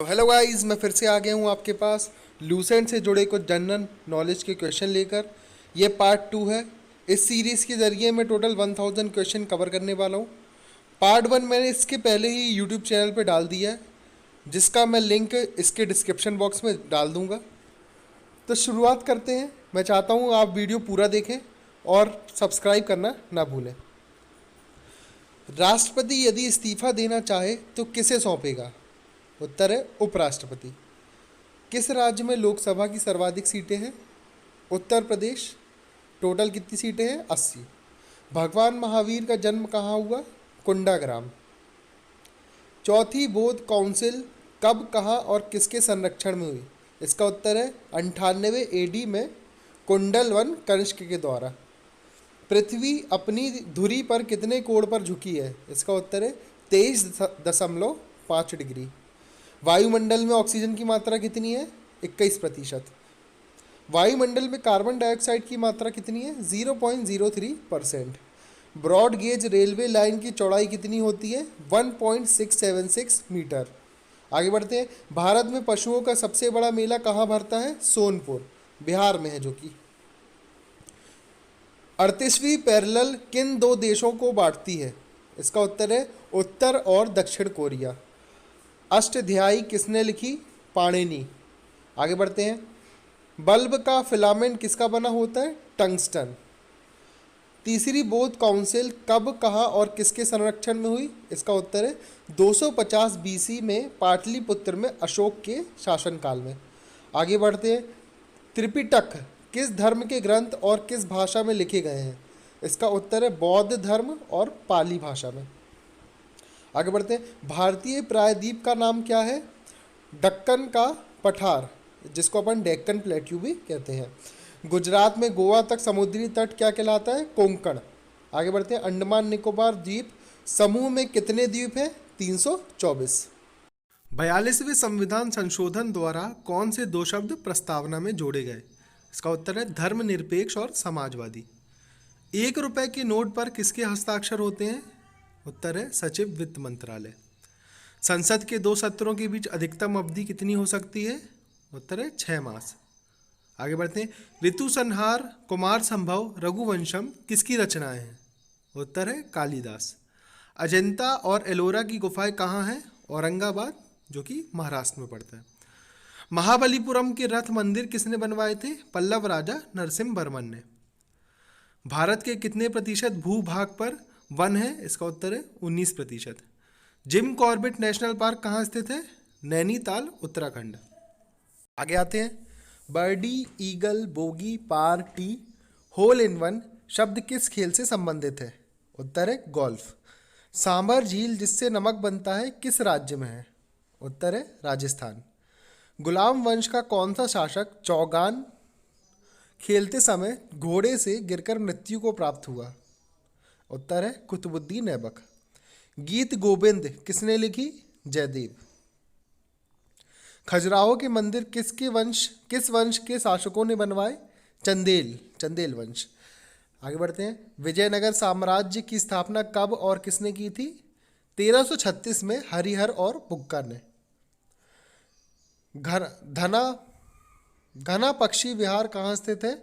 तो hello guys, मैं फिर से आ गया हूँ आपके पास लूसेंट से जुड़े कुछ जनरल नॉलेज के क्वेश्चन लेकर। ये पार्ट 2 है। इस सीरीज़ के ज़रिए मैं टोटल 1000 क्वेश्चन कवर करने वाला हूँ। पार्ट 1 मैंने इसके पहले ही यूट्यूब चैनल पे डाल दिया है, जिसका मैं लिंक इसके डिस्क्रिप्शन बॉक्स में डाल दूँगा। तो शुरुआत करते हैं। मैं चाहता हूँ आप वीडियो पूरा देखें और सब्सक्राइब करना ना भूलें। राष्ट्रपति यदि इस्तीफा देना चाहे तो किसे सौंपेगा? उत्तर है उपराष्ट्रपति। किस राज्य में लोकसभा की सर्वाधिक सीटें हैं? उत्तर प्रदेश। टोटल कितनी सीटें हैं? 80। भगवान महावीर का जन्म कहाँ हुआ? कुंडाग्राम। चौथी बौद्ध काउंसिल कब, कहाँ और किसके संरक्षण में हुई? इसका उत्तर है 98 AD में कुंडलवन कंस्क के द्वारा। पृथ्वी अपनी धुरी पर कितने कोण पर झुकी है? इसका उत्तर है 23.5 डिग्री। वायुमंडल में ऑक्सीजन की मात्रा कितनी है? 21%। वायुमंडल में कार्बन डाइऑक्साइड की मात्रा कितनी है? 0.03%। ब्रॉड गेज रेलवे लाइन की चौड़ाई कितनी होती है? 1.676 मीटर। आगे बढ़ते हैं। भारत में पशुओं का सबसे बड़ा मेला कहाँ भरता है? सोनपुर, बिहार में है जो कि। 38वीं पैरेलल किन दो देशों को बांटती है? इसका उत्तर है उत्तर और दक्षिण कोरिया। अष्टध्यायी किसने लिखी? पाणिनि। आगे बढ़ते हैं। बल्ब का फिलामेंट किसका बना होता है? टंगस्टन। तीसरी बौद्ध काउंसिल कब, कहाँ और किसके संरक्षण में हुई? इसका उत्तर है 250 BC में पाटलिपुत्र में अशोक के शासनकाल में। आगे बढ़ते हैं। त्रिपिटक किस धर्म के ग्रंथ और किस भाषा में लिखे गए हैं? इसका उत्तर है बौद्ध धर्म और पाली भाषा में। आगे बढ़ते हैं। भारतीय प्रायद्वीप का नाम क्या है? दक्कन का पठार, जिसको अपन डेक्कन प्लेट्यू भी कहते हैं। गुजरात में गोवा तक समुद्री तट क्या कहलाता है? कोंकण। आगे बढ़ते हैं। अंडमान निकोबार द्वीप समूह में कितने द्वीप हैं? 324। 42वें संविधान संशोधन द्वारा कौन से दो शब्द प्रस्तावना में जोड़े गए? इसका उत्तर है धर्मनिरपेक्ष और समाजवादी। 1 रुपए के नोट पर किसके हस्ताक्षर होते हैं? उत्तर है सचिव वित्त मंत्रालय। संसद के 2 सत्रों के बीच अधिकतम अवधि कितनी हो सकती है? उत्तर है 6 मास। आगे बढ़ते हैं। ऋतु संहार, कुमार संभव, रघुवंशम किसकी रचनाएं हैं? उत्तर है कालिदास। अजंता और एलोरा की गुफाएं कहाँ हैं? औरंगाबाद, जो कि महाराष्ट्र में पड़ता है। महाबलीपुरम के रथ मंदिर किसने बनवाए थे? पल्लव राजा नरसिम्हा वर्मन ने। भारत के कितने प्रतिशत भूभाग पर वन है? इसका उत्तर है 19%। जिम कॉर्बेट नेशनल पार्क कहाँ स्थित है? नैनीताल, उत्तराखंड। आगे आते हैं। Birdie, eagle, bogey, par, tee, hole in one शब्द किस खेल से संबंधित है? उत्तर है गोल्फ। सांभर झील जिससे नमक बनता है किस राज्य में है? उत्तर है राजस्थान। गुलाम वंश का कौन सा शासक चौगान खेलते समय घोड़े से गिरकर मृत्यु को प्राप्त हुआ? उत्तर है कुतुबुद्दीन ऐबक। गीत गोविंद किसने लिखी? जयदेव। खजुराहो के मंदिर किस वंश के शासकों ने बनवाए? चंदेल वंश। आगे बढ़ते हैं। विजयनगर साम्राज्य की स्थापना कब और किसने की थी? 1336 में हरिहर और पुक्का ने। घना पक्षी विहार कहाँ स्थित है?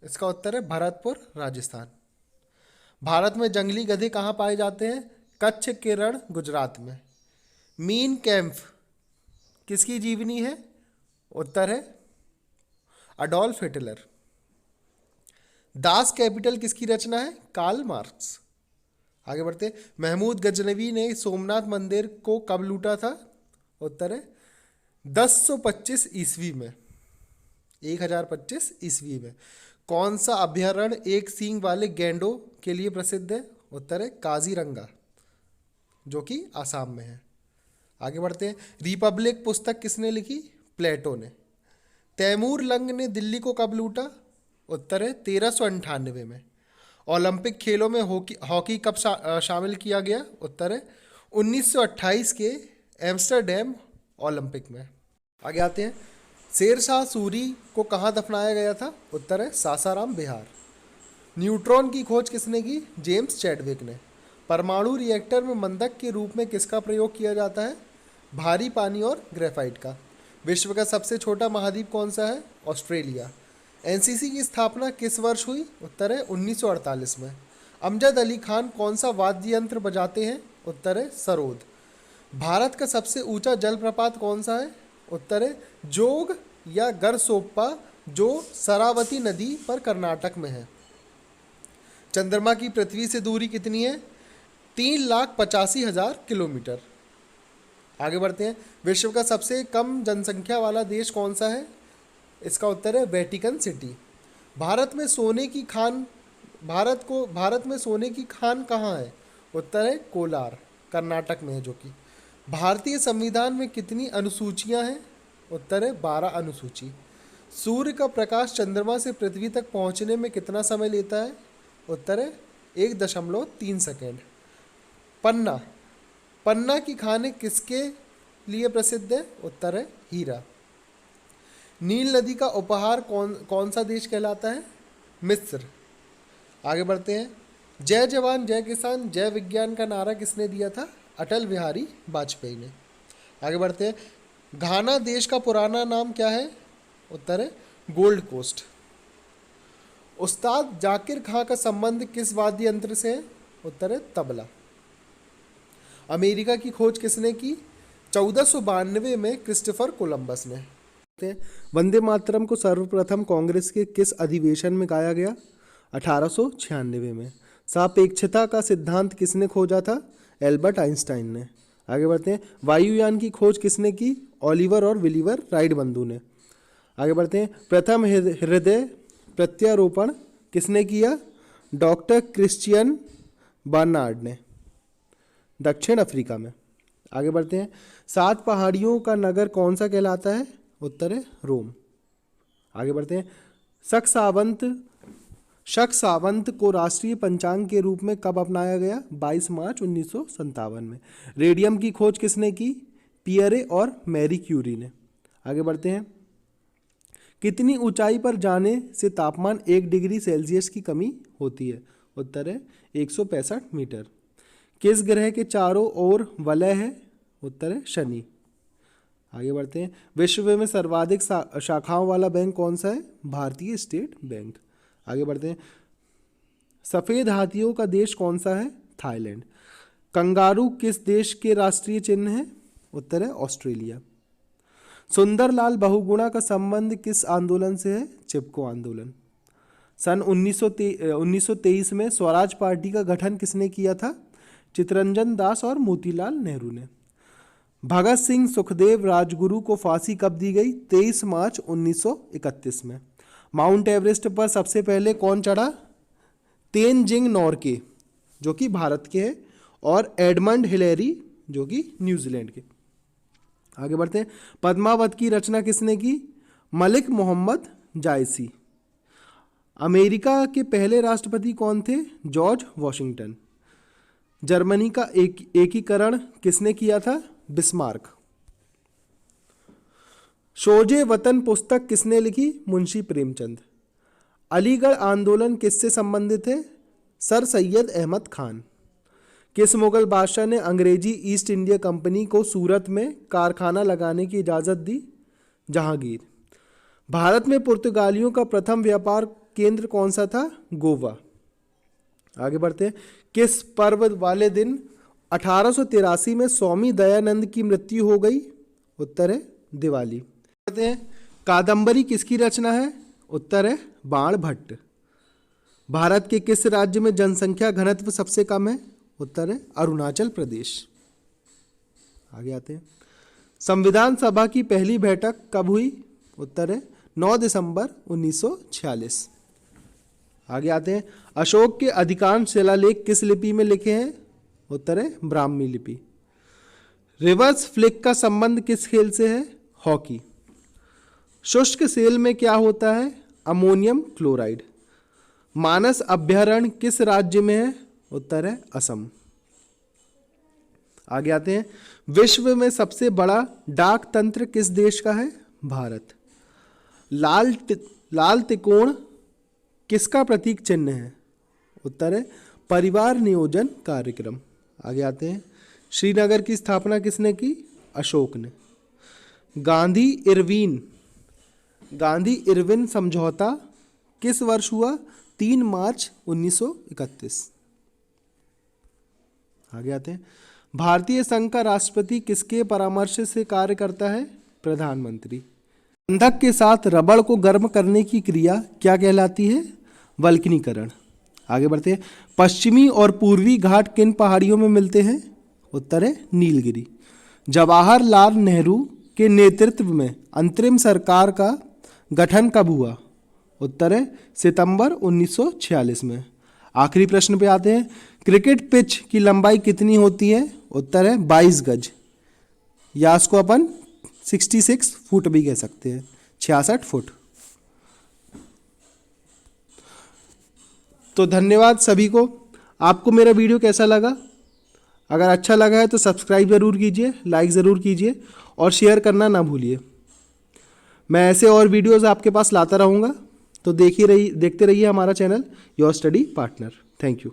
इसका उत्तर है भरतपुर, राजस्थान। भारत में जंगली गधे कहाँ पाए जाते हैं? कच्छ के रण, गुजरात में। मीन कैम्प किसकी जीवनी है? उत्तर है अडोल्फ हिटलर। दास कैपिटल किसकी रचना है? Karl Marx. आगे बढ़ते। महमूद गजनवी ने सोमनाथ मंदिर को कब लूटा था? उत्तर है 1025 ईस्वी में, 1025 ईस्वी में। कौन सा अभयारण्य एक सींग वाले गैंडों के लिए प्रसिद्ध है? उत्तर है काजीरंगा, जो कि आसाम में है। आगे बढ़ते हैं। रिपब्लिक पुस्तक किसने लिखी? प्लेटो ने। तैमूर लंग ने दिल्ली को कब लूटा? उत्तर है 1398 में। ओलंपिक खेलों में हॉकी कब शामिल किया गया? उत्तर है 1928 के एम्स्टरडेम ओलंपिक में। आगे आते हैं। शेरशाह सूरी को कहाँ दफनाया गया था? उत्तर है सासाराम, बिहार। न्यूट्रॉन की खोज किसने की? जेम्स चैडविक ने। परमाणु रिएक्टर में मंदक के रूप में किसका प्रयोग किया जाता है? भारी पानी और ग्रेफाइट का। विश्व का सबसे छोटा महाद्वीप कौन सा है? ऑस्ट्रेलिया। एनसीसी की स्थापना किस वर्ष हुई? उत्तर है 1948 में। अमजद अली खान कौन सा वाद्य यंत्र बजाते हैं? उत्तर है सरोद। भारत का सबसे ऊंचा जलप्रपात कौन सा है? उत्तर है जोग या गरसोप्पा, जो शरावती नदी पर कर्नाटक में है। चंद्रमा की पृथ्वी से दूरी कितनी है? 3,85,000 किलोमीटर। आगे बढ़ते हैं। विश्व का सबसे कम जनसंख्या वाला देश कौन सा है? इसका उत्तर है वेटिकन सिटी। भारत में सोने की खान कहाँ है? उत्तर है कोलार, कर्नाटक में है जो कि। भारतीय संविधान में कितनी अनुसूचियां हैं? उत्तर है 12 अनुसूची। सूर्य का प्रकाश चंद्रमा से पृथ्वी तक पहुंचने में कितना समय लेता है? उत्तर है 1.3 सेकेंड। पन्ना की खानें किसके लिए प्रसिद्ध है? उत्तर है हीरा। नील नदी का उपहार कौन सा देश कहलाता है? मिस्र। आगे बढ़ते हैं। जय जवान जय किसान जय विज्ञान का नारा किसने दिया था? अटल बिहारी वाजपेयी ने। आगे बढ़ते हैं। घाना देश का पुराना नाम क्या है? उत्तर है गोल्ड कोस्ट। उस्ताद जाकिर खां का संबंध किस वाद्य यंत्र से है? उत्तर है तबला। अमेरिका की खोज किसने की? 1492 में क्रिस्टोफर कोलंबस ने। वंदे मातरम को सर्वप्रथम कांग्रेस के किस अधिवेशन में गाया गया? 1896 में। सापेक्षता का सिद्धांत किसने खोजा था? एल्बर्ट आइंस्टाइन ने। आगे बढ़ते हैं। वायुयान की खोज किसने की? ओलिवर और विलिवर राइट बंधु ने। आगे बढ़ते हैं। प्रथम हृदय प्रत्यारोपण किसने किया? डॉक्टर क्रिश्चियन बर्नार्ड ने, दक्षिण अफ्रीका में। आगे बढ़ते हैं। 7 पहाड़ियों का नगर कौन सा कहलाता है? उत्तर है रोम। आगे बढ़ते हैं। शक सावंत को राष्ट्रीय पंचांग के रूप में कब अपनाया गया? 22 मार्च 1957 में। रेडियम की खोज किसने की? पियरे और मैरी क्यूरी ने। आगे बढ़ते हैं। कितनी ऊंचाई पर जाने से तापमान 1 डिग्री सेल्सियस की कमी होती है? उत्तर है 165 मीटर। किस ग्रह के चारों ओर वलय है? उत्तर है शनि। आगे बढ़ते हैं। विश्व में सर्वाधिक शाखाओं वाला बैंक कौन सा है? भारतीय स्टेट बैंक। आगे बढ़ते हैं। सफेद हाथियों का देश कौन सा है? थाईलैंड। कंगारू किस देश के राष्ट्रीय चिन्ह है? उत्तर है ऑस्ट्रेलिया। सुंदरलाल बहुगुणा का संबंध किस आंदोलन से है? चिपको आंदोलन। सन 1923 में स्वराज पार्टी का गठन किसने किया था? चित्तरंजन दास और मोतीलाल नेहरू ने। भगत सिंह सुखदेव राजगुरु को फांसी कब दी गई? 23 मार्च 1931 में। माउंट एवरेस्ट पर सबसे पहले कौन चढ़ा? तेनजिंग नोरके, जो कि भारत के हैं, और एडमंड हिलेरी, जो कि न्यूजीलैंड के। आगे बढ़ते हैं। पद्मावत की रचना किसने की? मलिक मोहम्मद जायसी। अमेरिका के पहले राष्ट्रपति कौन थे? George Washington. जर्मनी का एकीकरण किसने किया था? बिस्मार्क। शोजे वतन पुस्तक किसने लिखी? मुंशी प्रेमचंद। अलीगढ़ आंदोलन किससे संबंधित है? सर सैयद अहमद खान। किस मुगल बादशाह ने अंग्रेजी ईस्ट इंडिया कंपनी को सूरत में कारखाना लगाने की इजाज़त दी? जहांगीर। भारत में पुर्तगालियों का प्रथम व्यापार केंद्र कौन सा था? गोवा। आगे बढ़ते हैं। किस पर्व वाले दिन 1883 में स्वामी दयानंद की मृत्यु हो गई? उत्तर है दिवाली। कहते हैं कादंबरी किसकी रचना है? उत्तर है बाण भट्ट। भारत के किस राज्य में जनसंख्या घनत्व सबसे कम है? उत्तर है अरुणाचल प्रदेश। आगे आते हैं। संविधान सभा की पहली बैठक कब हुई? उत्तर है 9 दिसंबर 1946। आगे आते हैं। अशोक के अधिकांश शिलालेख किस लिपि में लिखे हैं? उत्तर है ब्राह्मी लिपि। रिवर्स फ्लिक का संबंध किस खेल से है? हॉकी। शुष्क सेल में क्या होता है? Ammonium chloride. मानस अभयारण्य किस राज्य में है? उत्तर है असम। आगे आते हैं। विश्व में सबसे बड़ा डाक तंत्र किस देश का है? भारत। लाल त्रिकोण किसका प्रतीक चिन्ह है? उत्तर है परिवार नियोजन कार्यक्रम। आगे आते हैं। श्रीनगर की स्थापना किसने की? अशोक ने। गांधी इरविन समझौता किस वर्ष हुआ? 3 मार्च 1931। आगे आते हैं। भारतीय संघ का राष्ट्रपति किसके परामर्श से कार्य करता है? प्रधानमंत्री। गंधक के साथ रबड़ को गर्म करने की क्रिया क्या कहलाती है? वल्कनीकरण। आगे बढ़ते हैं। पश्चिमी और पूर्वी घाट किन पहाड़ियों में मिलते हैं? उत्तर है नीलगिरी। जवाहरलाल नेहरू के नेतृत्व में अंतरिम सरकार का गठन कब हुआ? उत्तर है सितंबर 1946 में। आखिरी प्रश्न पे आते हैं। क्रिकेट पिच की लंबाई कितनी होती है? उत्तर है 22 गज, या इसको अपन 66 फुट भी कह सकते हैं, 66 फुट। तो धन्यवाद सभी को। आपको मेरा वीडियो कैसा लगा? अगर अच्छा लगा है तो सब्सक्राइब ज़रूर कीजिए, लाइक ज़रूर कीजिए और शेयर करना ना भूलिए। मैं ऐसे और वीडियोस आपके पास लाता रहूँगा, तो देखते रहिए हमारा channel your study partner. Thank you.